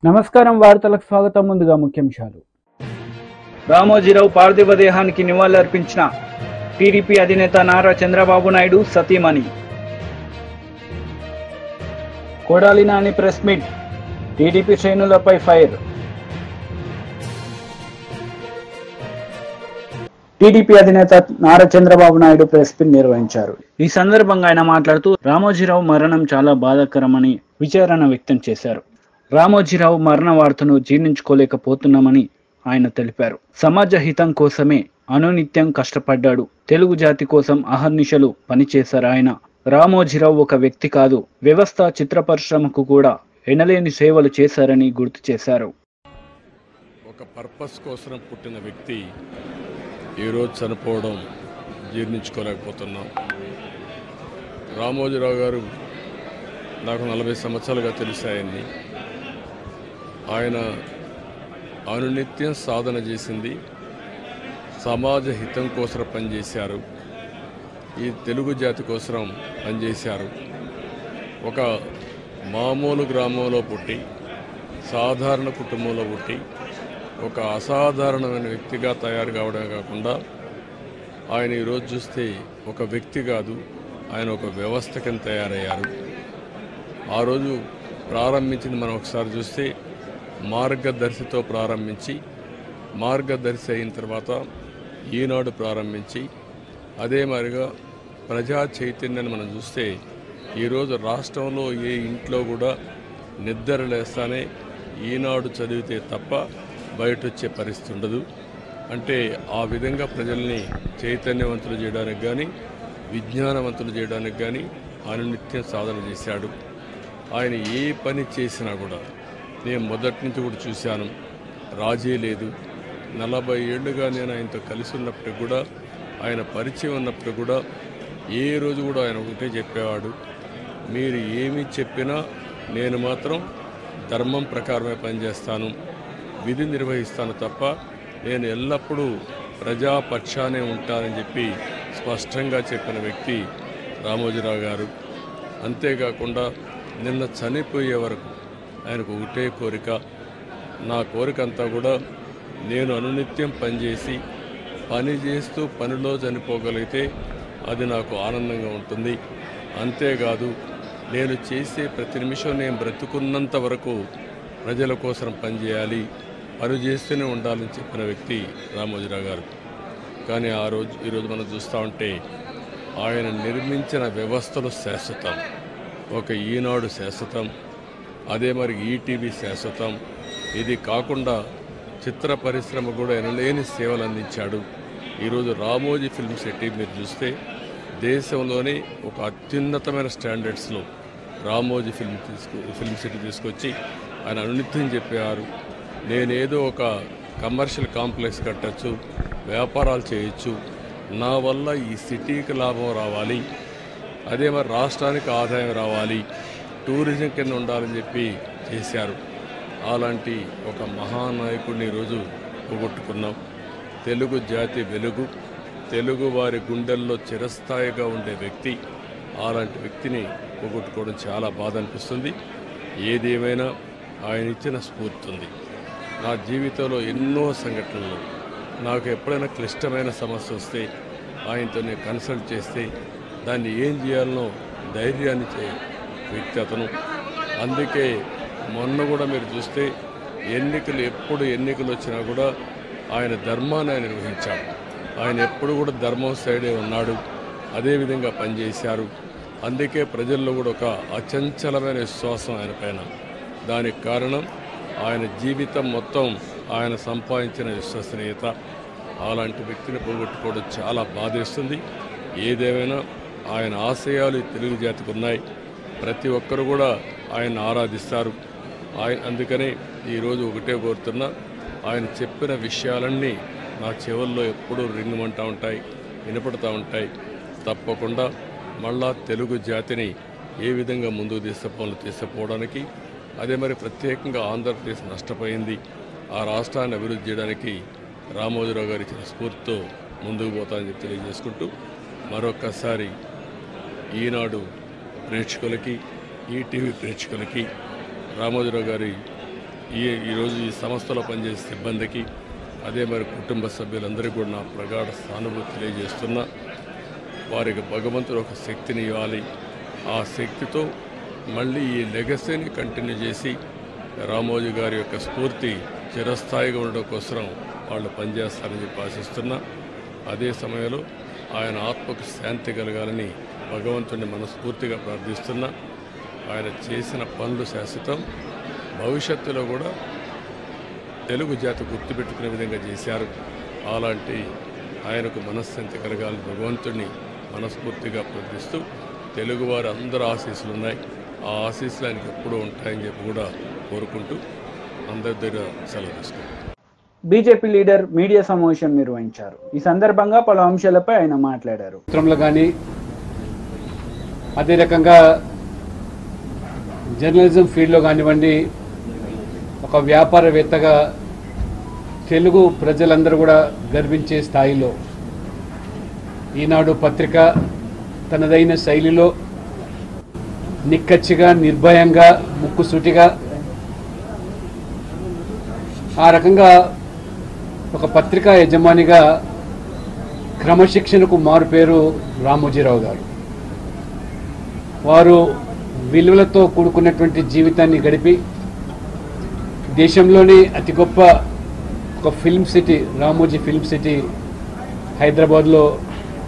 నమస్కారం వార్తలకు స్వాగతం. ముందుగా ముఖ్యాంశాలు. రామోజీరావు పార్థివ దేహానికి నివాళులర్పించిన టీడీపీ అధినేత నారా చంద్రబాబు నాయుడు సతీమణి. Kodali Nani press meet, TDP శ్రేణులపై ఫైర్. టీడీపీ అధినేత నారా చంద్రబాబు నాయుడు ప్రెస్ మీట్ నిర్వహించారు. ఈ సందర్భంగా ఆయన మాట్లాడుతూ రామోజీరావు మరణం చాలా బాధాకరమని విచారణ వ్యక్తం చేశారు. రామోజీరావు మరణ వార్తను జీర్ణించుకోలేకపోతున్నామని ఆయన తెలిపారు. సమాజ హితం కోసమే అనునిత్యం కష్టపడ్డాడు. తెలుగు జాతి కోసం అహర్నిశలు పనిచేశారు ఆయన. రామోజీరావు ఒక వ్యక్తి కాదు, వ్యవస్థ, చిత్ర పరిశ్రమకు కూడా ఎనలేని సేవలు చేశారని గుర్తు చేశారు. ఒక పర్పస్ కోసం పుట్టిన వ్యక్తి ఈరోజు చనిపోవడం జీర్ణించుకోలేకపోతున్నాం. రామోజీరావు గారు నాకు 40 సంవత్సరాలుగా తెలిసాయని. ఆయన అనునిత్యం సాధన చేసింది, సమాజ హితం కోసం పనిచేశారు, ఈ తెలుగు జాతి కోసం పనిచేశారు. ఒక మామూలు గ్రామంలో పుట్టి, సాధారణ కుటుంబంలో పుట్టి, ఒక అసాధారణమైన వ్యక్తిగా తయారు కావడమే కాకుండా ఆయన ఈరోజు చూస్తే ఒక వ్యక్తి కాదు, ఆయన ఒక వ్యవస్థ కింద తయారయ్యారు. ఆ రోజు ప్రారంభించింది మనం ఒకసారి చూస్తే మార్గదర్శితో ప్రారంభించి, మార్గదర్శి అయిన తర్వాత ఈనాడు ప్రారంభించి, అదే మాదిరిగా ప్రజా చైతన్యాన్ని మనం చూస్తే ఈరోజు రాష్ట్రంలో ఏ ఇంట్లో కూడా నిద్ర లేస్తానే ఈనాడు చదివితే తప్ప బయట వచ్చే పరిస్థితి ఉండదు. అంటే ఆ విధంగా ప్రజల్ని చైతన్యవంతులు చేయడానికి కానీ, విజ్ఞానవంతులు చేయడానికి కానీ అనునిత్యం సాధన చేశాడు. ఆయన ఏ పని చేసినా కూడా నేను మొదటి నుంచి కూడా చూశాను, రాజీ లేదు. 40 ఏళ్ళుగా నేను ఆయనతో కలిసి ఉన్నప్పటికి కూడా, ఆయన పరిచయం ఉన్నప్పుడు కూడా ఏ రోజు కూడా ఆయన ఒకటే చెప్పేవాడు, మీరు ఏమి చెప్పినా నేను మాత్రం ధర్మం ప్రకారమే పనిచేస్తాను, విధి నిర్వహిస్తాను తప్ప నేను ఎల్లప్పుడూ ప్రజాపక్షానే ఉంటానని చెప్పి స్పష్టంగా చెప్పిన వ్యక్తి రామోజీరావు గారు. అంతేకాకుండా నిన్న చనిపోయే వరకు ఆయనకు ఒకటే కోరిక, నా కోరిక అంతా కూడా నేను అనునిత్యం పనిచేసి, పని చేస్తూ పనిలో చనిపోగలిగితే అది నాకు ఆనందంగా ఉంటుంది. అంతేకాదు, నేను చేసే ప్రతి నిమిషం నేను బ్రతుకున్నంత వరకు ప్రజల కోసం పనిచేయాలి, పని చేస్తూనే ఉండాలని చెప్పిన వ్యక్తి రామోజీరావు గారు. కానీ ఈరోజు మనం చూస్తూ ఉంటే ఆయన నిర్మించిన వ్యవస్థలు శాశ్వతం. ఒక ఈనాడు శాశ్వతం, అదే మరి ఈటీవీ శాశ్వతం. ఇది కాకుండా చిత్ర పరిశ్రమ కూడా ఎనలేని సేవలు అందించాడు. ఈరోజు రామోజీ ఫిల్మ్ సిటీ మీరు చూస్తే దేశంలోనే ఒక అత్యున్నతమైన స్టాండర్డ్స్లో రామోజీ ఫిల్మ్ సిటీ తీసుకొచ్చి ఆయన అనునిత్యం చెప్పేవారు, నేనేదో ఒక కమర్షియల్ కాంప్లెక్స్ కట్టచ్చు, వ్యాపారాలు చేయొచ్చు, నా వల్ల ఈ సిటీకి లాభం రావాలి, అదే మరి రాష్ట్రానికి ఆదాయం రావాలి, టూరిజం కింద ఉండాలని చెప్పి చేశారు. అలాంటి ఒక మహానాయకుడిని ఈరోజు పోగొట్టుకున్నాం. తెలుగు జాతి వెలుగు, తెలుగు వారి గుండెల్లో చిరస్థాయిగా ఉండే వ్యక్తి, అలాంటి వ్యక్తిని పోగొట్టుకోవడం చాలా బాధ అనిపిస్తుంది. ఏదేమైనా ఆయన ఇచ్చిన స్ఫూర్తి ఉంది. నా జీవితంలో ఎన్నో సంఘటనలు, నాకు ఎప్పుడైనా క్లిష్టమైన సమస్య వస్తే ఆయనతో నేను కన్సల్ట్ చేస్తే దాన్ని ఏం చేయాలనో ధైర్యాన్ని వ్యక్తి అతను. అందుకే మొన్న కూడా మీరు చూస్తే ఎప్పుడు ఎన్నికలు వచ్చినా కూడా ఆయన ధర్మాన్ని ఆయన నిర్వహించాడు. ఆయన ఎప్పుడు కూడా ధర్మం సైడే ఉన్నాడు, అదేవిధంగా పనిచేశారు. అందుకే ప్రజల్లో కూడా ఒక అచంచలమైన విశ్వాసం ఆయన పైన. దానికి కారణం ఆయన జీవితం మొత్తం ఆయన సంపాదించిన విశ్వసనీయత. అలాంటి వ్యక్తిని పోగొట్టుకోవడం చాలా బాధేస్తుంది. ఏదేమైనా ఆయన ఆశయాలు తెలుగు జాతికి ఉన్నాయి. ప్రతి ఒక్కరు కూడా ఆయన ఆరాధిస్తారు. అందుకనే ఈరోజు ఒకటే కోరుతున్నా, ఆయన చెప్పిన విషయాలన్నీ నా చెవుల్లో ఎప్పుడూ రింగుమంటూ ఉంటాయి, వినపడుతూ ఉంటాయి. తప్పకుండా మళ్ళా తెలుగు జాతిని ఏ విధంగా ముందుకు తీసుకుపోవడానికి, అదే మరి ప్రత్యేకంగా ఆంధ్రప్రదేశ్ నష్టపోయింది, ఆ రాష్ట్రాన్ని అభివృద్ధి చేయడానికి రామోజీరావు గారు ఇచ్చిన స్ఫూర్తితో ముందుకు పోతానని చెప్పి తెలియజేసుకుంటూ, మరొక్కసారి ఈనాడు ప్రేక్షకులకి, ఈటీవీ ప్రేక్షకులకి రామోజీరావు గారి ఈరోజు ఈ సంస్థలో పనిచేసే సిబ్బందికి అదే మరి కుటుంబ సభ్యులందరికీ కూడా నా ప్రగాఢ సానుభూతి తెలియజేస్తున్నా. వారికి భగవంతుడు ఒక శక్తిని ఇవ్వాలి. ఆ శక్తితో మళ్ళీ ఈ లెగసీని కంటిన్యూ చేసి రామోజీ గారి యొక్క స్ఫూర్తి చిరస్థాయిగా ఉండడం కోసం వాళ్ళు పనిచేస్తారని చెప్పి ఆశిస్తున్నా. అదే సమయంలో ఆయన ఆత్మకు శాంతి కలగాలని భగవంతుడిని మనస్ఫూర్తిగా ప్రార్థిస్తున్నా. ఆయన చేసిన పనులు శాశ్వతం. భవిష్యత్తులో కూడా తెలుగు జాతి గుర్తుపెట్టుకునే విధంగా చేశారు. అలాంటి ఆయనకు మనశ్శాంతి కలగాలని భగవంతుడిని మనస్ఫూర్తిగా ప్రార్థిస్తూ తెలుగువారి అందరూ ఆశీస్సులు ఉన్నాయి. ఆ ఆశీస్సులు ఆయనకు ఎప్పుడూ ఉంటాయని చెప్పి కూడా కోరుకుంటూ అందరి దగ్గర సెలవు తీసుకుంటాం. బీజేపీ లీడర్ మీడియా సమావేశం నిర్వహించారు. ఈ సందర్భంగా పలు అంశాలపై ఆయన మాట్లాడారు. చిత్రంలో కానీ అదే రకంగా జర్నలిజం ఫీల్డ్లో కానివ్వండి, ఒక వ్యాపారవేత్తగా తెలుగు ప్రజలందరూ కూడా గర్వించే స్థాయిలో ఈనాడు పత్రిక తనదైన శైలిలో నిక్కచ్చిగా, నిర్భయంగా, ముక్కుసూటిగా ఆ రకంగా ఒక పత్రికా యజమానిగా క్రమశిక్షణకు మారుపేరు రామోజీరావు గారు. వారు విలువలతో కూడుకున్నటువంటి జీవితాన్ని గడిపి దేశంలోని అతి గొప్ప ఒక film city, Ramoji film city హైదరాబాద్లో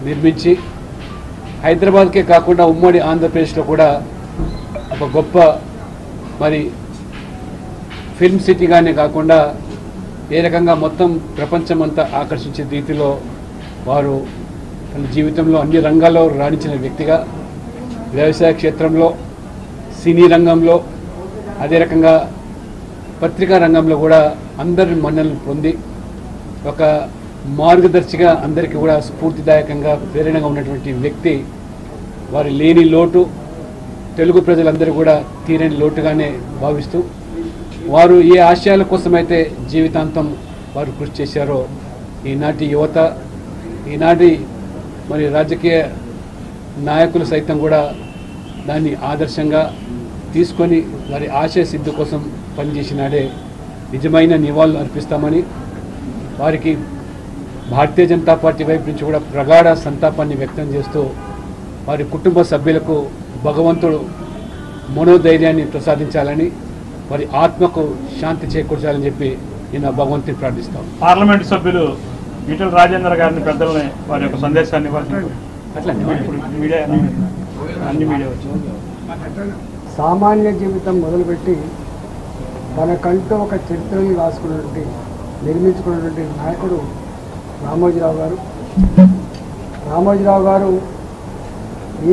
నిర్మించి హైదరాబాద్కే కాకుండా ఉమ్మడి ఆంధ్రప్రదేశ్లో కూడా ఒక గొప్ప మరి ఫిల్మ్ సిటీగానే కాకుండా ఏ రకంగా మొత్తం ప్రపంచమంతా ఆకర్షించే రీతిలో వారు తన జీవితంలో అన్ని రంగాల్లో రాణించిన వ్యక్తిగా వ్యవసాయ క్షేత్రంలో, సినీ రంగంలో, అదే రకంగా పత్రికా రంగంలో కూడా అందరి మన్ననలు పొంది ఒక మార్గదర్శిగా అందరికీ కూడా స్ఫూర్తిదాయకంగా ప్రేరణగా ఉన్నటువంటి వ్యక్తి. వారి లేని లోటు తెలుగు ప్రజలందరూ కూడా తీరని లోటుగానే భావిస్తూ వారు ఏ ఆశయాల కోసమైతే జీవితాంతం వారు కృషి చేశారో ఈనాటి యువత, ఈనాటి మరి రాజకీయ నాయకులు సైతం కూడా దాన్ని ఆదర్శంగా తీసుకొని వారి ఆశయ సిద్ధి కోసం పనిచేసినాడే నిజమైన నివాళులు అర్పిస్తామని వారికి భారతీయ జనతా పార్టీ వైపు నుంచి కూడా ప్రగాఢ సంతాపాన్ని వ్యక్తం చేస్తూ వారి కుటుంబ సభ్యులకు భగవంతుడు మనోధైర్యాన్ని ప్రసాదించాలని, వారి ఆత్మకు శాంతి చేకూర్చాలని చెప్పి నేను భగవంతుని ప్రార్థిస్తాం. పార్లమెంటు సభ్యులు ఈటెల రాజేందర్ గారిని పెద్దలని వారి యొక్క సందేశాన్ని అట్లా మీడియా అన్ని మీడియా వచ్చింది. సామాన్య జీవితం మొదలుపెట్టి తనకంటూ ఒక చరిత్రని రాసుకున్నటువంటి, నిర్మించుకున్నటువంటి నాయకుడు రామోజీరావు గారు. రామోజీరావు గారు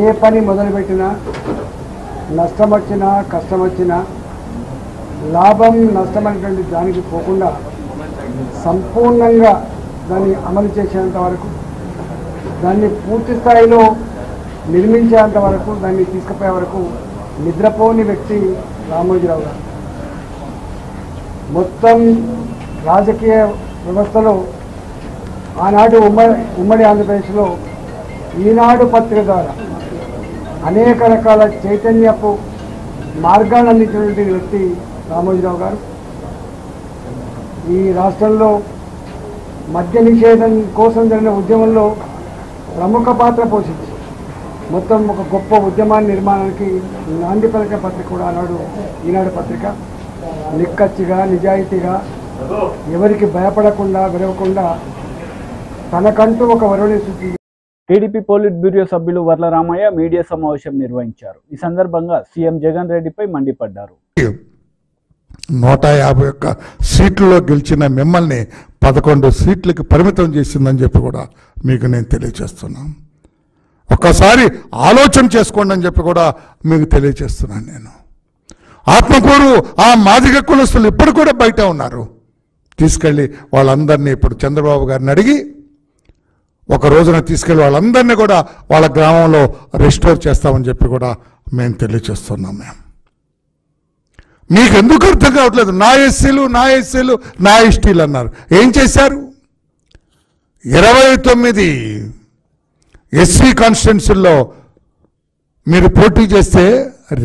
ఏ పని మొదలుపెట్టినా, నష్టం వచ్చినా కష్టం వచ్చినా లాభం నష్టమైనటువంటి దానికి పోకుండా సంపూర్ణంగా దాన్ని అమలు చేసేంత వరకు, దాన్ని పూర్తి స్థాయిలో నిర్మించేంత వరకు, దాన్ని తీసుకుపోయే వరకు నిద్రపోని వ్యక్తి రామోజీరావు గారు. మొత్తం రాజకీయ వ్యవస్థలో ఆనాడు ఉమ్మడి ఆంధ్రప్రదేశ్లో ఈనాడు పత్రిక ద్వారా అనేక రకాల చైతన్యపు మార్గాన్ని అందించినటువంటి వ్యక్తి రామోజీరావు గారు. ఈ రాష్ట్రంలో మద్య నిషేధం కోసం జరిగిన ఉద్యమంలో ప్రముఖ పాత్ర పోషించి మొత్తం ఒక గొప్ప ఉద్యమాన్ని నిర్మాణానికి నాంది పలికే పత్రిక కూడా ఆనాడు ఈనాడు పత్రిక. నిక్కచ్చిగా, నిజాయితీగా, ఎవరికి భయపడకుండా, విరవకుండా తనకంటూ ఒక వరుణి సృష్టి. టీడీపీ పోలిట్ బ్యూరో సభ్యులు వర్ల రామయ్య మీడియా సమావేశం నిర్వహించారు. ఈ సందర్భంగా సీఎం జగన్ రెడ్డిపై మండిపడ్డారు. 151 సీట్లలో గెలిచిన మిమ్మల్ని 11 సీట్లకి పరిమితం చేసిందని చెప్పి కూడా మీకు నేను తెలియజేస్తున్నాను. ఒక్కసారి ఆలోచన చేసుకోండి అని చెప్పి కూడా మీకు తెలియజేస్తున్నాను. నేను ఆత్మకూరు ఆ మాదిగ కులస్తులు ఇప్పుడు కూడా బయట ఉన్నారు. తీసుకెళ్ళి వాళ్ళందరినీ ఇప్పుడు చంద్రబాబు గారిని అడిగి ఒక రోజున తీసుకెళ్ళి వాళ్ళందరినీ కూడా వాళ్ళ గ్రామంలో రెస్టోర్ చేస్తామని చెప్పి కూడా మేము తెలియజేస్తున్నాం. మీకు ఎందుకు అర్థం కావట్లేదు? నా ఎస్సీలు నా ఎస్టీలు అన్నారు. ఏం చేశారు? 29 ఎస్సీ కాన్స్టిట్యున్సీల్లో మీరు పోటీ చేస్తే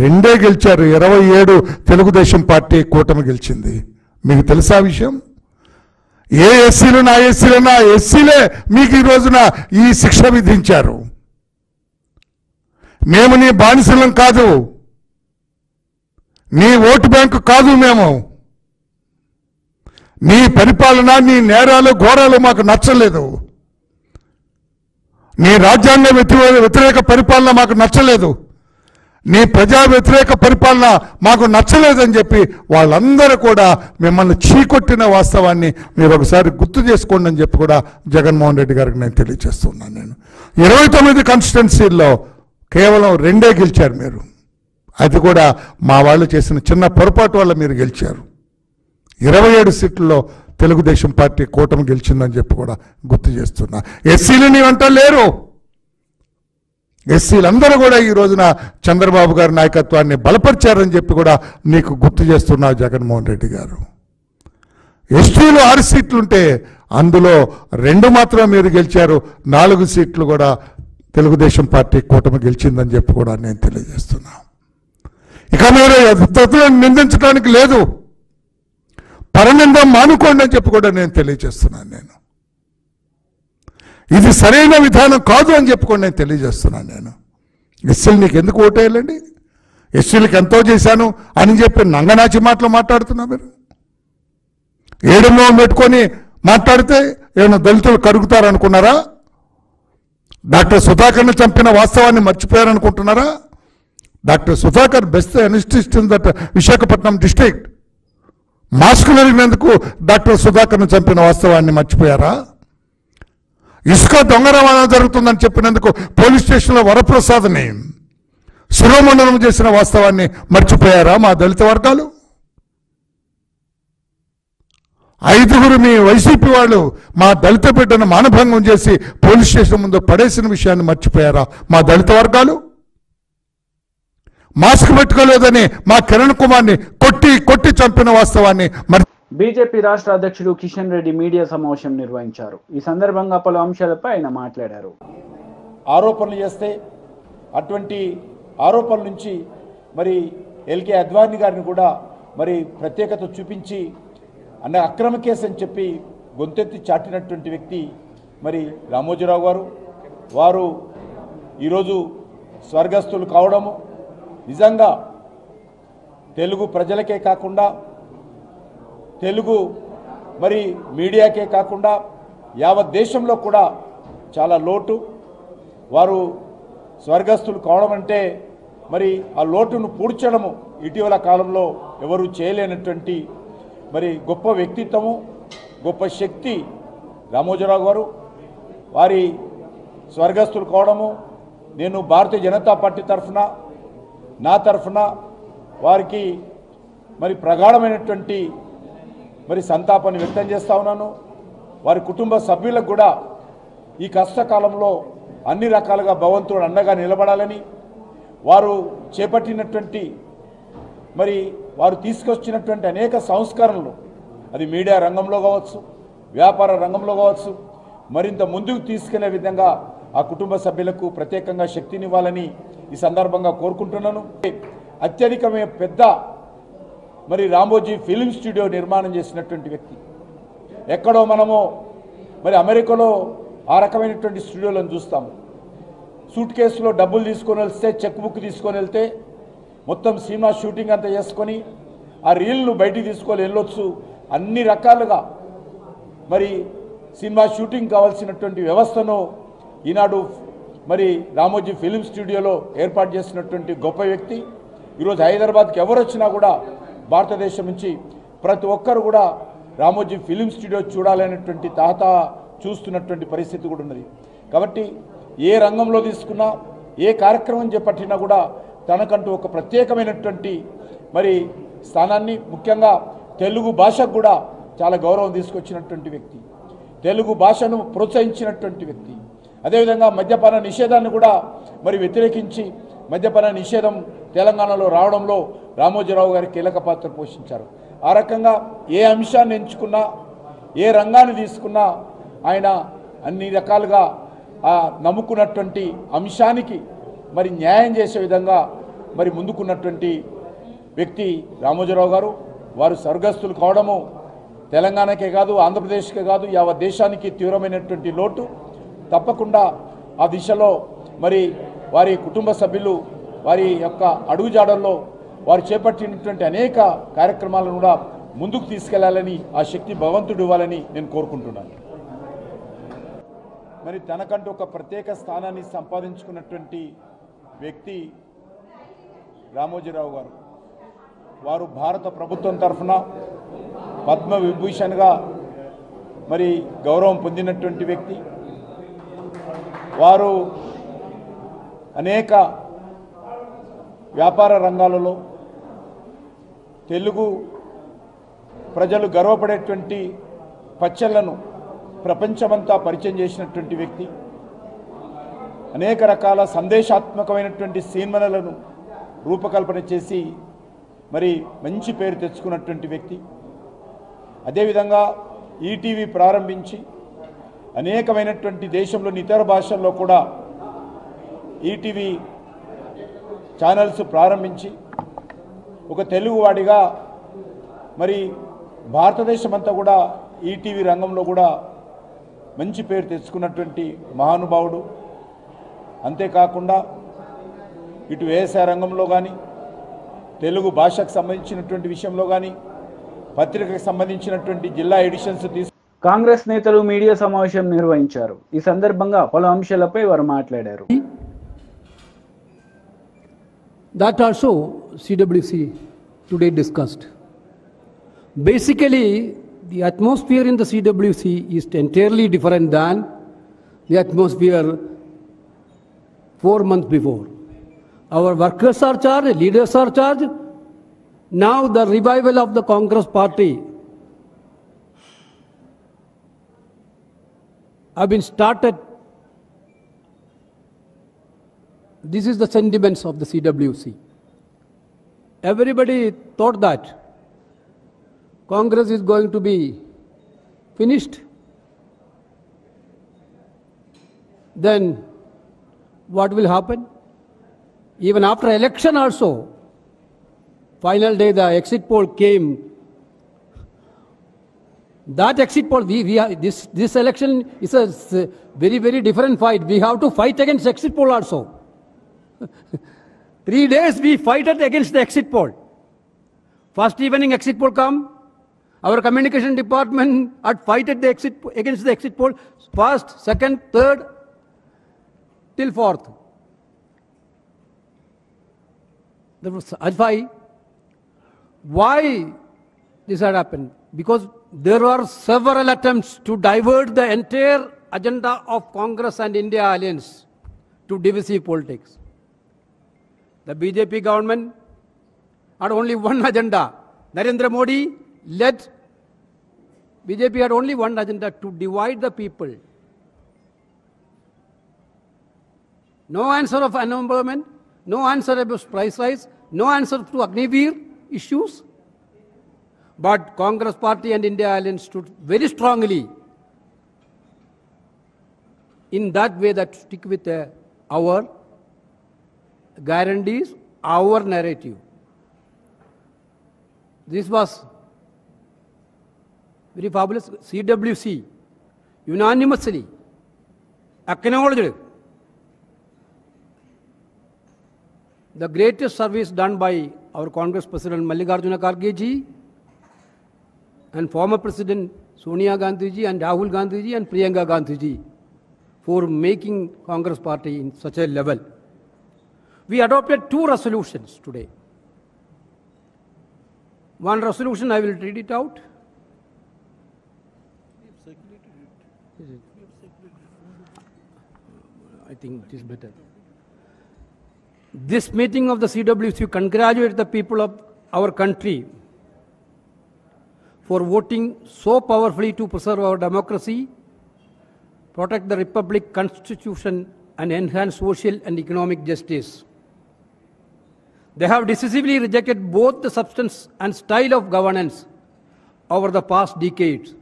2 గెలిచారు. 27 తెలుగుదేశం పార్టీ కూటమి గెలిచింది. మీకు తెలుసా విషయం? ఏ ఎస్సీలు నా ఎస్సీలన్నా ఎస్సీలే మీకు ఈ రోజున ఈ శిక్ష విధించారు. మేము నీ బానిసలం కాదు, నీ ఓటు బ్యాంకు కాదు. మేము నీ పరిపాలన, నీ నేరాలు ఘోరాలు మాకు నచ్చలేదు. నీ రాజ్యాంగ వ్యతిరేక పరిపాలన మాకు నచ్చలేదు. నీ ప్రజా వ్యతిరేక పరిపాలన మాకు నచ్చలేదని చెప్పి వాళ్ళందరూ కూడా మిమ్మల్ని చీకొట్టిన వాస్తవాన్ని మీరు ఒకసారి గుర్తు చేసుకోండి అని చెప్పి కూడా జగన్మోహన్ రెడ్డి గారికి నేను తెలియజేస్తున్నాను. నేను 29 కాన్స్టిట్యున్సీల్లో కేవలం 2 గెలిచారు మీరు. అది కూడా మా వాళ్ళు చేసిన చిన్న పొరపాటు వల్ల మీరు గెలిచారు. 27 సీట్లలో తెలుగుదేశం పార్టీ కూటమి గెలిచిందని చెప్పి కూడా గుర్తు చేస్తున్నా. ఎస్సీలు నీ వెంట లేరు. ఎస్సీలందరూ కూడా ఈ రోజున చంద్రబాబు గారి నాయకత్వాన్ని బలపరిచారని చెప్పి కూడా నీకు గుర్తు చేస్తున్నా జగన్మోహన్ రెడ్డి గారు. ఎస్టీలు 6 సీట్లుంటే అందులో 2 మాత్రం మీరు గెలిచారు. 4 సీట్లు కూడా తెలుగుదేశం పార్టీ కూటమి గెలిచిందని చెప్పి కూడా నేను తెలియజేస్తున్నా. ఇక మీరు ఇతరులను నిందించడానికి లేదు, పరనిందం మానుకోండి అని చెప్పి కూడా నేను తెలియజేస్తున్నాను. నేను ఇది సరైన విధానం కాదు అని చెప్పుకొని నేను తెలియజేస్తున్నాను. నేను ఎస్సీలు నీకు ఎందుకు ఓటేయాలండి? ఎస్సీలకు ఎంతో చేశాను అని చెప్పి నంగనాచి మాటలు మాట్లాడుతున్నా. మీరు 7 మొహం పెట్టుకొని మాట్లాడితే ఏమైనా దళితులు కరుగుతారనుకున్నారా? డాక్టర్ సుధాకర్ని చంపిన వాస్తవాన్ని మర్చిపోయారనుకుంటున్నారా? Doctor Sudhakar best anaesthetist in that Visakhapatnam district. మాస్కులు అడిగినందుకు డాక్టర్ సుధాకర్ని చంపిన వాస్తవాన్ని మర్చిపోయారా? ఇసుక దొంగ రవాణా జరుగుతుందని చెప్పినందుకు పోలీస్ స్టేషన్లో వరప్రసాద్ని శిరోమండనం చేసిన వాస్తవాన్ని మర్చిపోయారా మా దళిత వర్గాలు? 5 మీ వైసీపీ వాళ్ళు మా దళిత బిడ్డను మానభంగం చేసి పోలీస్ స్టేషన్ ముందు పడేసిన విషయాన్ని మర్చిపోయారా మా దళిత వర్గాలు? మాస్క్ పెట్టుకోలేదని మా కిరణ్ కుమార్ని కొట్టి చంపిన వాస్తవాన్ని బీజేపీ రాష్ట్ర అధ్యక్షుడు కిషన్ రెడ్డి మీడియా సమావేశం నిర్వహించారు. ఈ సందర్భంగా పలు అంశాలపై ఆయన మాట్లాడారు. ఆరోపణలు చేస్తే అటువంటి ఆరోపణల నుంచి మరి ఎల్కే అద్వానీ గారిని కూడా మరి ప్రత్యేకత చూపించి అన్న అక్రమ కేసు అని చెప్పి గొంతెత్తి చాటినటువంటి వ్యక్తి మరి రామోజీరావు గారు. వారు ఈరోజు స్వర్గస్థులు కావడము నిజంగా తెలుగు ప్రజలకే కాకుండా తెలుగు మరి మీడియాకే కాకుండా యావత్ దేశంలో కూడా చాలా లోటు. వారు స్వర్గస్థులు కావడం అంటే మరి ఆ లోటును పూడ్చడము ఇటీవల కాలంలో ఎవరు చేయలేనటువంటి మరి గొప్ప వ్యక్తిత్వము, గొప్ప శక్తి రామోజీరావు గారు. వారి స్వర్గస్థులు కావడము నేను భారతీయ జనతా పార్టీ తరఫున, నా తరఫున వారికి మరి ప్రగాఢమైనటువంటి మరి సంతాపాన్ని వ్యక్తం చేస్తూ ఉన్నాను. వారి కుటుంబ సభ్యులకు కూడా ఈ కష్టకాలంలో అన్ని రకాలుగా భగవంతుడు అండగా నిలబడాలని, వారు చేపట్టినటువంటి మరి వారు తీసుకొచ్చినటువంటి అనేక సంస్కరణలు అది మీడియా రంగంలో కావచ్చు, వ్యాపార రంగంలో కావచ్చు, మరింత ముందుకు తీసుకెళ్లే విధంగా ఆ కుటుంబ సభ్యులకు ప్రత్యేకంగా శక్తినివ్వాలని ఈ సందర్భంగా కోరుకుంటున్నాను. అత్యధికమైన పెద్ద మరి రామోజీ ఫిల్మ్ స్టూడియో నిర్మాణం చేసినటువంటి వ్యక్తి. ఎక్కడో మనము మరి అమెరికాలో ఆ రకమైనటువంటి స్టూడియోలను చూస్తాము. సూట్ కేసులో డబ్బులు తీసుకొని వెళ్తే, చెక్ బుక్ తీసుకొని వెళ్తే మొత్తం సినిమా షూటింగ్ అంతా చేసుకొని ఆ రీల్ను బయటికి తీసుకొని వెళ్ళొచ్చు. అన్ని రకాలుగా మరి సినిమా షూటింగ్ కావాల్సినటువంటి వ్యవస్థను ఈనాడు మరి రామోజీ ఫిల్మ్ స్టూడియోలో ఏర్పాటు చేసినటువంటి గొప్ప వ్యక్తి. ఈరోజు హైదరాబాద్కి ఎవరు వచ్చినా కూడా భారతదేశం నుంచి ప్రతి ఒక్కరు కూడా రామోజీ ఫిల్మ్ స్టూడియో చూడాలనేటువంటి తాత చూస్తున్నటువంటి పరిస్థితి కూడా ఉన్నది. కాబట్టి ఏ రంగంలో తీసుకున్నా, ఏ కార్యక్రమం చేపట్టినా కూడా తనకంటూ ఒక ప్రత్యేకమైనటువంటి మరి స్థానాన్ని, ముఖ్యంగా తెలుగు భాషకు కూడా చాలా గౌరవం తీసుకొచ్చినటువంటి వ్యక్తి, తెలుగు భాషను ప్రోత్సహించినటువంటి వ్యక్తి. అదేవిధంగా మద్యపాన నిషేధాన్ని కూడా మరి వ్యతిరేకించి మద్యపాన నిషేధం తెలంగాణలో రావడంలో రామోజీరావు గారు కీలక పాత్ర పోషించారు. ఆ రకంగా ఏ అంశాన్ని ఎంచుకున్నా, ఏ రంగాన్ని తీసుకున్నా ఆయన అన్ని రకాలుగా నమ్ముకున్నటువంటి అంశానికి మరి న్యాయం చేసే విధంగా మరి ముందుకున్నటువంటి వ్యక్తి రామోజీరావు గారు. వారు స్వర్గస్థులు కావడము తెలంగాణకే కాదు, ఆంధ్రప్రదేశ్కే కాదు, యావత్ దేశానికి తీవ్రమైనటువంటి లోటు. తప్పకుండా ఆ దిశలో మరి వారి కుటుంబ సభ్యులు వారి యొక్క అడుగుజాడల్లో వారు చేపట్టినటువంటి అనేక కార్యక్రమాలను కూడా ముందుకు తీసుకెళ్లాలని ఆ శక్తి భగవంతుడు ఇవ్వాలని నేను కోరుకుంటున్నాను. మరి తనకంటూ ఒక ప్రత్యేక స్థానాన్ని సంపాదించుకున్నటువంటి వ్యక్తి రామోజీరావు గారు. వారు భారత ప్రభుత్వం తరఫున పద్మ విభూషణ్గా మరి గౌరవం పొందినటువంటి వ్యక్తి. వారు అనేక వ్యాపార రంగాలలో తెలుగు ప్రజలు గర్వపడేటువంటి పచ్చళ్లను ప్రపంచమంతా పరిచయం చేసినటువంటి వ్యక్తి. అనేక రకాల సందేశాత్మకమైనటువంటి సినిమాలను రూపకల్పన చేసి మరి మంచి పేరు తెచ్చుకున్నటువంటి వ్యక్తి. అదేవిధంగా ఈటీవీ ప్రారంభించి అనేకమైనటువంటి దేశంలోని ఇతర భాషల్లో కూడా ఈటీవీ ఛానల్స్ ప్రారంభించి ఒక తెలుగువాడిగా మరి భారతదేశమంతా కూడా ఈటీవీ రంగంలో కూడా మంచి పేరు తెచ్చుకున్నటువంటి మహానుభావుడు. అంతేకాకుండా ఇటు వ్యవసాయ రంగంలో కానీ, తెలుగు భాషకు సంబంధించినటువంటి విషయంలో కానీ, పత్రికకు సంబంధించినటువంటి జిల్లా ఎడిషన్స్ కాంగ్రెస్ నేతలు మీడియా సమావేశం నిర్వహించారు. ఈ సందర్భంగా పలు అంశాలపై వారు మాట్లాడారు. That also CWC today discussed. Basically, the atmosphere in the CWC is entirely different than the atmosphere 4 months before. Our workers are charged, leaders are charged. Now the revival of the Congress party have been started. This is the sentiments of the CWC. Everybody thought that Congress is going to be finished. Then what will happen? Even after election also, final day the exit poll came. That exit poll, this election is a very, very different fight. We have to fight against exit poll also. 3 days we fighted against the exit poll. First evening exit poll come, our communication department had fighted against the exit poll, first, second, third, till fourth. Why this had happened? Because there were several attempts to divert the entire agenda of Congress and India alliance to divisive politics. The BJP government had only one agenda. Narendra Modi led BJP had only one agenda, to divide the people. No answer of unemployment, no answer about price rise, no answer to Agniveer issues. But Congress party and India alliance stood very strongly in that way, that stick with our guarantees, our narrative. This was very fabulous. CWC unanimously acknowledged the greatest service done by our Congress President Mallikarjuna Kharge ji and former President Sonia Gandhi ji and Rahul Gandhi ji and Priyanka Gandhi ji for making Congress party in such a level. We adopted 2 resolutions today. One resolution, I will read it out. I think it is better. This meeting of the CWC congratulates the people of our country for voting so powerfully to preserve our democracy, protect the Republic Constitution and enhance social and economic justice. They have decisively rejected both the substance and style of governance over the past decades.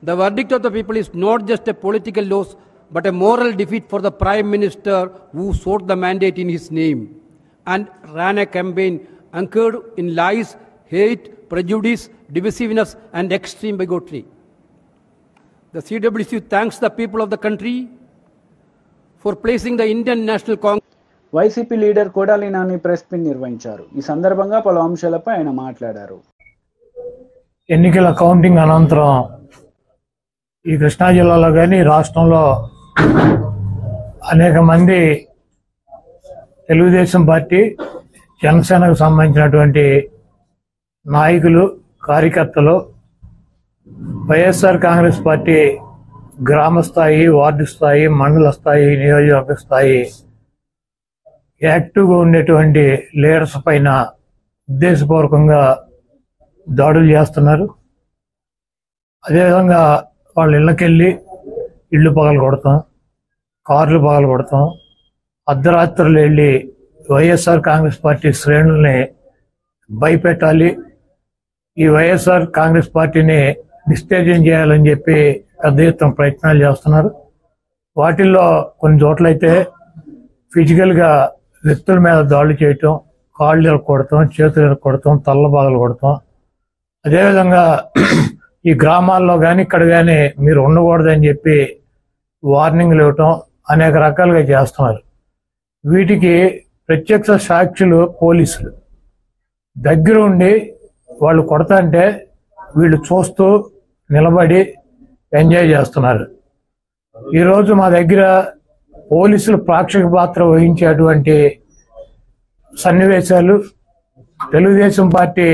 The verdict of the people is not just a political loss, but a moral defeat for the Prime Minister who sought the mandate in his name and ran a campaign anchored in lies, hate, prejudice, divisiveness, and extreme bigotry. The CWC thanks the people of the country for placing the Indian National Congress. YCP leader Kodali Nani press meet నిర్వహించారు. ఈ సందర్భంగా పలు అంశాలపై ఆయన మాట్లాడారు. ఎన్నికల counting అనంతరం ఈ కృష్ణా జిల్లాలో కానీ రాష్ట్రంలో అనేక మంది తెలుగుదేశం పార్టీ, జనసేనకు సంబంధించినటువంటి నాయకులు, కార్యకర్తలు వైఎస్ఆర్ కాంగ్రెస్ పార్టీ గ్రామ స్థాయి, వార్డు స్థాయి, మండల స్థాయి, నియోజకవర్గ స్థాయి యాక్టివ్గా ఉండేటువంటి లీడర్స్ పైన ఉద్దేశపూర్వకంగా దాడులు చేస్తున్నారు. అదేవిధంగా వాళ్ళ ఇళ్ళకెళ్ళి ఇళ్ళు పగలు కొడతాం, కార్లు పగలు కొడతాం, అర్ధరాత్రులు వెళ్ళి వైఎస్ఆర్ కాంగ్రెస్ పార్టీ శ్రేణుల్ని భయపెట్టాలి, ఈ వైఎస్ఆర్ కాంగ్రెస్ పార్టీని నిస్తేజం చేయాలని చెప్పి పెద్ద ఎత్తున ప్రయత్నాలు చేస్తున్నారు. వాటిల్లో కొన్ని చోట్లయితే ఫిజికల్గా వ్యక్తుల మీద దాడులు చేయటం, కాళ్ళు ఇరక్కొడతాం, చేతులు ఇరక్కొడతాం, తల్ల బాగలు కొడతాం. అదేవిధంగా ఈ గ్రామాల్లో కానీ ఇక్కడ కానీ మీరు ఉండకూడదని చెప్పి వార్నింగ్లు ఇవ్వటం అనేక రకాలుగా చేస్తున్నారు. వీటికి ప్రత్యక్ష సాక్షులు పోలీసులు దగ్గర ఉండి వాళ్ళు కొడతాంటే వీళ్ళు చూస్తూ నిలబడి ఎంజాయ్ చేస్తున్నారు. ఈరోజు మా దగ్గర పోలీసులు ప్రేక్షక పాత్ర వహించేటువంటి సన్నివేశాలు, తెలుగుదేశం పార్టీ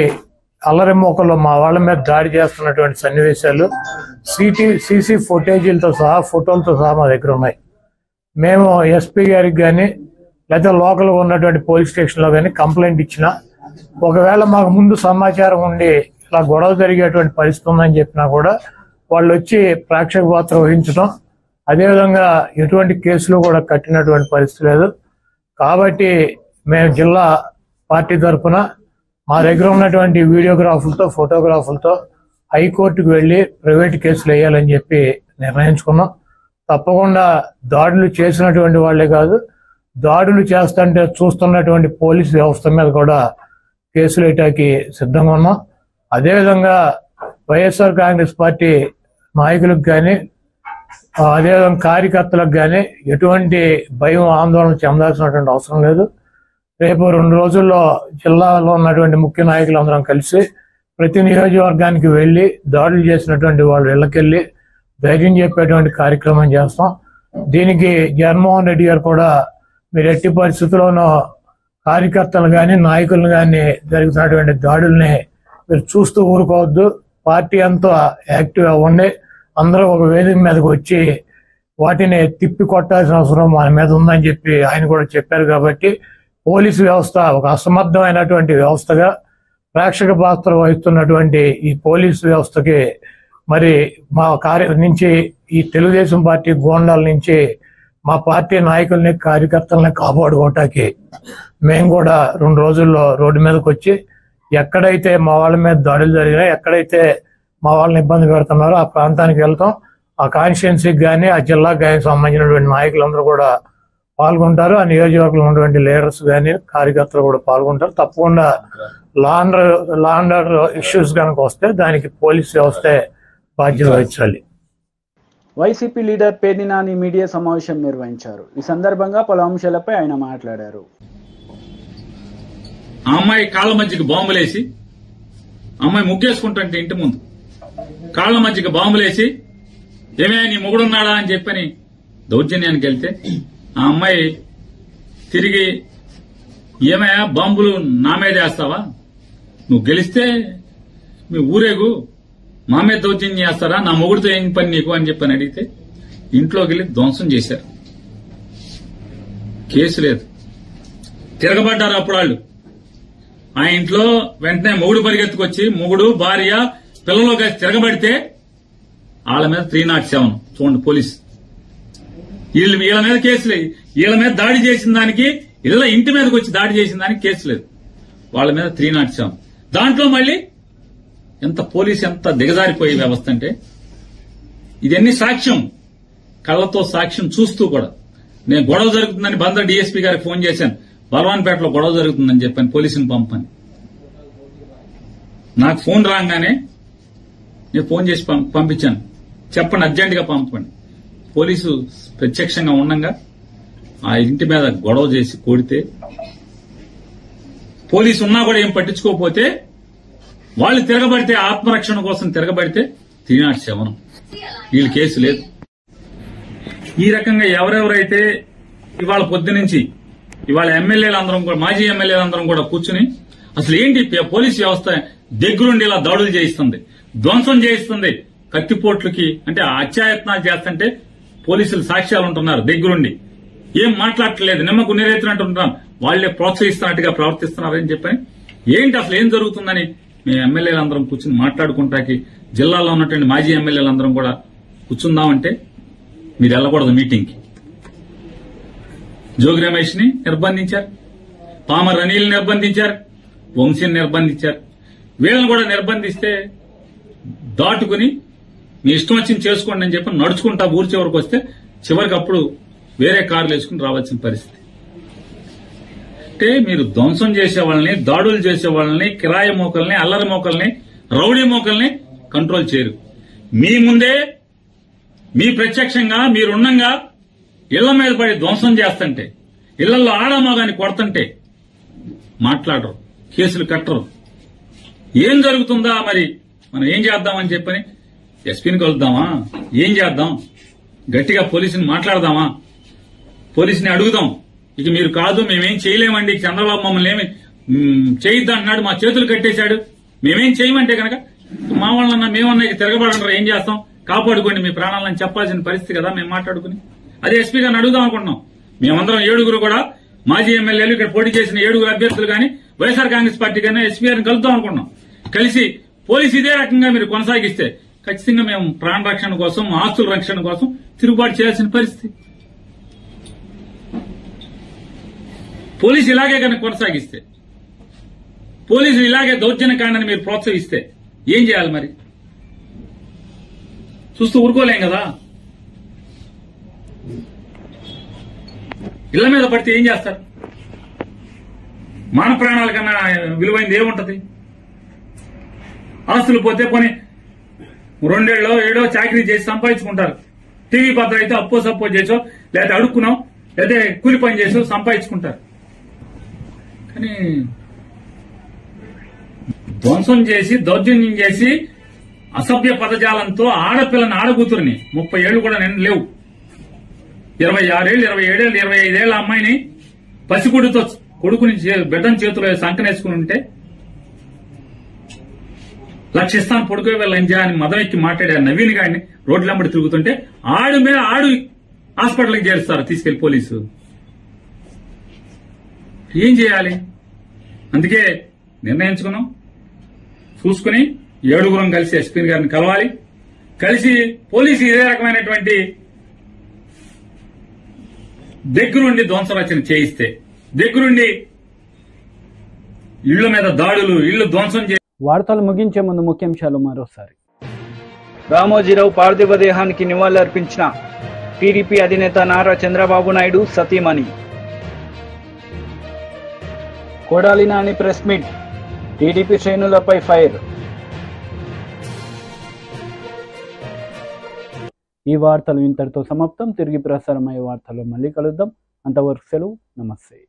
అల్లరిమోకల్లో మా వాళ్ళ మీద దాడి చేస్తున్నటువంటి సన్నివేశాలు సీసీ ఫుటేజీలతో సహా, ఫోటోలతో సహా మా దగ్గర ఉన్నాయి. మేము ఎస్పీ గారికి కానీ లేదా లోకల్గా ఉన్నటువంటి పోలీస్ స్టేషన్లో కానీ కంప్లైంట్ ఇచ్చినా, ఒకవేళ మాకు ముందు సమాచారం ఉండి ఇలా గొడవ జరిగేటువంటి పరిస్థితి ఉందని చెప్పినా కూడా వాళ్ళు వచ్చి ప్రేక్షక పాత్ర వహించడం, అదేవిధంగా ఎటువంటి కేసులు కూడా కట్టినటువంటి పరిస్థితి లేదు. కాబట్టి మేము జిల్లా పార్టీ తరఫున మా దగ్గర ఉన్నటువంటి వీడియోగ్రాఫులతో, ఫోటోగ్రాఫులతో హైకోర్టుకు వెళ్ళి ప్రైవేట్ కేసులు వేయాలని చెప్పి నిర్ణయించుకున్నాం. తప్పకుండా దాడులు చేసినటువంటి వాళ్లే కాదు, దాడులు చేస్తుంటే చూస్తున్నటువంటి పోలీసు వ్యవస్థ మీద కూడా కేసులు వేయటానికి సిద్ధంగా ఉన్నాం. అదేవిధంగా వైఎస్ఆర్ కాంగ్రెస్ పార్టీ నాయకులకు కానీ, అదేవిధంగా కార్యకర్తలకు కానీ ఎటువంటి భయం, ఆందోళన చెందాల్సినటువంటి అవసరం లేదు. రేపు 2 రోజుల్లో జిల్లాలో ఉన్నటువంటి ముఖ్య నాయకులందరం కలిసి ప్రతి నియోజకవర్గానికి వెళ్ళి దాడులు చేసినటువంటి వాళ్ళు ఇళ్ళకెళ్ళి ధైర్యం చెప్పేటువంటి కార్యక్రమం చేస్తాం. దీనికి జగన్మోహన్ రెడ్డి గారు కూడా మీరు ఎట్టి పరిస్థితుల్లోనూ కార్యకర్తలు కానీ, నాయకులను కానీ జరుగుతున్నటువంటి దాడుల్ని మీరు చూస్తూ ఊరుకోవద్దు, పార్టీ అంతా యాక్టివ్ అవ్వండి, అందరూ ఒక వేదిక మీదకి వచ్చి వాటిని తిప్పి కొట్టాల్సిన అవసరం మన మీద ఉందని చెప్పి ఆయన కూడా చెప్పారు. కాబట్టి పోలీసు వ్యవస్థ ఒక అసమర్థమైనటువంటి వ్యవస్థగా ప్రేక్షక పాత్ర వహిస్తున్నటువంటి ఈ పోలీసు వ్యవస్థకి మరి మా నుంచి ఈ తెలుగుదేశం పార్టీ గోండాల నుంచి మా పార్టీ నాయకుల్ని, కార్యకర్తల్ని కాపాడుకోవటానికి మేము కూడా 2 రోజుల్లో రోడ్డు మీదకి వచ్చి ఎక్కడైతే మా వాళ్ళ మీద దాడులు జరిగినా, ఎక్కడైతే మా వాళ్ళని ఇబ్బంది పెడుతున్నారో ఆ ప్రాంతానికి వెళ్తాం. ఆ కాన్స్టిట్యున్సీకి కానీ, ఆ జిల్లాకు కానీ సంబంధించినటువంటి నాయకులందరూ కూడా పాల్గొంటారు. ఆ నియోజకవర్గంలో ఉన్నటువంటి లీడర్స్ కానీ, కార్యకర్తలు కూడా పాల్గొంటారు. తప్పకుండా లా అండ్ ఆర్డర్ ఇష్యూస్ కనుక వస్తే దానికి పోలీస్ వ్యవస్థే బాధ్యత వహించాలి. YCP leader Perni Nani media సమావేశం నిర్వహించారు. ఈ సందర్భంగా పలు అంశాలపై ఆయన మాట్లాడారు. ఆ అమ్మాయి కాళ్ళ మధ్యకి బాంబులేసి, అమ్మాయి ముగ్గేసుకుంటుంటే ఇంటి ముందు కాళ్ళ మధ్యకి బాంబులేసి ఏమే నీ మొగుడున్నాడా అని చెప్పని దౌర్జన్యానికి వెళ్తే ఆ అమ్మాయి తిరిగి ఏమయ్యా బాంబులు నా మీద వేస్తావా, నువ్వు గెలిస్తే మీ ఊరేగు మా మీద దౌర్జన్యం చేస్తారా, నా మొగుడితో ఏం పని నీకు అని చెప్పని అడిగితే ఇంట్లోకి వెళ్ళి ధ్వంసం చేశారు. కేసు లేదు, తిరగబడ్డారు అప్పుడు వాళ్ళు. ఆ ఇంట్లో వెంటనే మొగుడు పరిగెత్తుకొచ్చి మొగుడు, భార్య, పిల్లలు కలిసి తిరగబడితే వాళ్ళ మీద 307 చూడండి పోలీసు. వీళ్ళ మీద కేసు లేదు. వీళ్ళ మీద దాడి చేసిన దానికి, ఇంటి మీదకి వచ్చి దాడి చేసిన దానికి కేసు లేదు. వాళ్ళ మీద 307. దాంట్లో మళ్ళీ ఎంత పోలీసు ఎంత దిగజారిపోయే వ్యవస్థ అంటే ఇదన్నీ సాక్ష్యం, కళ్లతో సాక్ష్యం చూస్తూ కూడా. నేను గొడవ జరుగుతుందని బందర్ డీఎస్పీ గారికి ఫోన్ చేశాను, బలవాన్పేటలో గొడవ జరుగుతుందని చెప్పాను, పోలీసుని పంపని. నాకు ఫోన్ రాగానే నేను ఫోన్ చేసి పంపించాను, చెప్పండి అర్జెంటుగా పంపండి. పోలీసు ప్రత్యక్షంగా ఉండగా ఆ ఇంటి మీద గొడవ చేసి కొడితే, పోలీసు ఉన్నా కూడా ఏం పట్టించుకోకపోతే, వాళ్ళు తిరగబడితే ఆత్మరక్షణ కోసం తిరగబడితే 307 వీళ్ళు కేసు లేదు. ఈ రకంగా ఎవరెవరైతే ఇవాళ పొద్దునుంచి ఇవాళ ఎమ్మెల్యేలందరం కూడా, మాజీ ఎమ్మెల్యేలందరం కూడా కూర్చుని అసలు ఏంటి పోలీసు వ్యవస్థ దగ్గరుండి ఇలా దాడులు చేయిస్తుంది, ధ్వంసం చేయిస్తుంది, కత్తిపోట్లకి అంటే అత్యాయత్నాలు చేస్తుంటే పోలీసులు సాక్ష్యాలు ఉంటున్నారు దగ్గరుండి, ఏం మాట్లాడట్లేదు, నిమ్మకు నీరెత్తినట్టు ఉంటున్నాం, వాళ్లే ప్రోత్సహిస్తున్నట్టుగా ప్రవర్తిస్తున్నారని చెప్పని ఏంటి అసలు ఏం జరుగుతుందని మేము ఎమ్మెల్యేలందరం కూర్చుని మాట్లాడుకుంటాకి జిల్లాలో ఉన్నటువంటి మాజీ ఎమ్మెల్యేలందరం కూడా కూర్చుందామంటే మీరు వెళ్ళకూడదు మీటింగ్కి. జోగి రమేష్ ని నిర్బంధించారు, పామర్ అనిల్ నిర్బంధించారు, వంశీని నిర్బంధించారు. వీళ్ళని కూడా నిర్బంధిస్తే దాటుకుని మీ ఇష్టం వచ్చింది చేసుకోండి అని చెప్పి నడుచుకుంటా ఊరి చివరికి వస్తే చివరికి అప్పుడు వేరే కార్లు వేసుకుని రావాల్సిన పరిస్థితి. అంటే మీరు ధ్వంసం చేసే వాళ్ళని, దాడులు చేసే వాళ్ళని, కిరాయి మోకల్ని, అల్లరి మోకల్ని, రౌడీ మోకల్ని కంట్రోల్ చేయరు. మీ ముందే మీ ప్రత్యక్షంగా మీరున్నంగా ఇళ్ల మీద పడి ధ్వంసం చేస్తుంటే, ఇళ్లలో ఆడమగాని కొడుతుంటే మాట్లాడరు, కేసులు కట్టరు. ఏం జరుగుతుందా మరి మనం ఏం చేద్దామని చెప్పని ఎస్పీని కలుద్దామా, ఏం చేద్దాం, గట్టిగా పోలీసుని మాట్లాడదామా, పోలీసుని అడుగుదాం, ఇక మీరు కాదు మేమేం చేయలేమండి, చంద్రబాబు మమ్మల్ని ఏమి చేయొద్దు అంటున్నాడు, మా చేతులు కట్టేశాడు, మేమేం చేయమంటే కనుక మా వాళ్ళన్నా మేమన్నా ఇక తిరగబడంటారు, ఏం చేస్తాం, కాపాడుకోండి మీ ప్రాణాలను చెప్పాల్సిన పరిస్థితి కదా మేము మాట్లాడుకుని. అదే ఎస్పీ గారిని అడుగుదాం అనుకుంటున్నాం. మేమందరం 7 కూడా మాజీ ఎమ్మెల్యేలు, ఇక్కడ పోటీ చేసిన 7 అభ్యర్థులు కానీ వైఎస్ఆర్ కాంగ్రెస్ పార్టీ కానీ ఎస్పీ గారిని కలుద్దాం అనుకున్నాం. కలిసి పోలీసు ఇదే రకంగా మీరు కొనసాగిస్తే ఖచ్చితంగా మేము ప్రాణ రక్షణ కోసం, ఆస్తుల రక్షణ కోసం తిరుగుబాటు చేయాల్సిన పరిస్థితి. పోలీసు ఇలాగే కనుక కొనసాగిస్తే, పోలీసులు ఇలాగే దౌర్జన్యకాండని మీరు ప్రోత్సహిస్తే ఏం చేయాలి మరి? చూస్తూ ఊరుకోలేం కదా. ఇళ్ల మీద పడితే ఏం చేస్తారు? మాన ప్రాణాల కన్నా విలువైంది ఏముంటది? ఆస్తులు పోతే పోనీ 2 ఏళ్ళో 7 చాకరీ చేసి సంపాదించుకుంటారు. టీవీ పాత్ర అయితే అప్పో సప్పో చేసో, లేదా అడుక్కున్నాం, లేదా కూలి పని చేసో సంపాదించుకుంటారు. కానీ ధ్వంసం చేసి, దౌర్జన్యం చేసి, అసభ్య పదజాలంతో ఆడపిల్లని, ఆడకూతురిని 30 ఏళ్లు కూడా నేను లేవు, 26 ఏళ్ళు, 27 ఏళ్ళు, 25 ఏళ్ల అమ్మాయిని పసిగుడితో కొడుకుని బిడ్డని చేతిలో సంకనేసుకుని ఉంటే లక్షిస్తాను పొడుకో లంజా అని మదం ఎక్కి మాట్లాడారు నవీన్ గారిని రోడ్లెంబడి తిరుగుతుంటే ఆడు హాస్పిటల్కి చేరుస్తారు తీసుకెళ్లి పోలీసు. ఏం చేయాలి? అందుకే నిర్ణయించుకున్నాం, చూసుకుని 7 కలిసి ఎస్పీ గారిని కలవాలి, కలిసి పోలీసు ఇదే రకమైనటువంటి దగ్గరుండి ధ్వంసరచన చేయిస్తే, దగ్గరుండి ఇళ్ల మీద దాడులు, ఇళ్లు ధ్వంసం చేసి. వార్తలు ముగించే ముందు ముఖ్యాంశాలు మరోసారి. రామోజీరావు పార్థివ దేహానికి నివాళులర్పించిన టీడీపీ అధినేత నారా చంద్రబాబు నాయుడు సతీమణి. Kodali Nani press meet, TDP శ్రేణులపై ఫైర్. ఈ వార్తలు ఇంతటితో సమాప్తం. తిరిగి ప్రసారమయ్యే వార్తల్లో మళ్ళీ కలుద్దాం. అంతవరకు సెలవు, నమస్తే.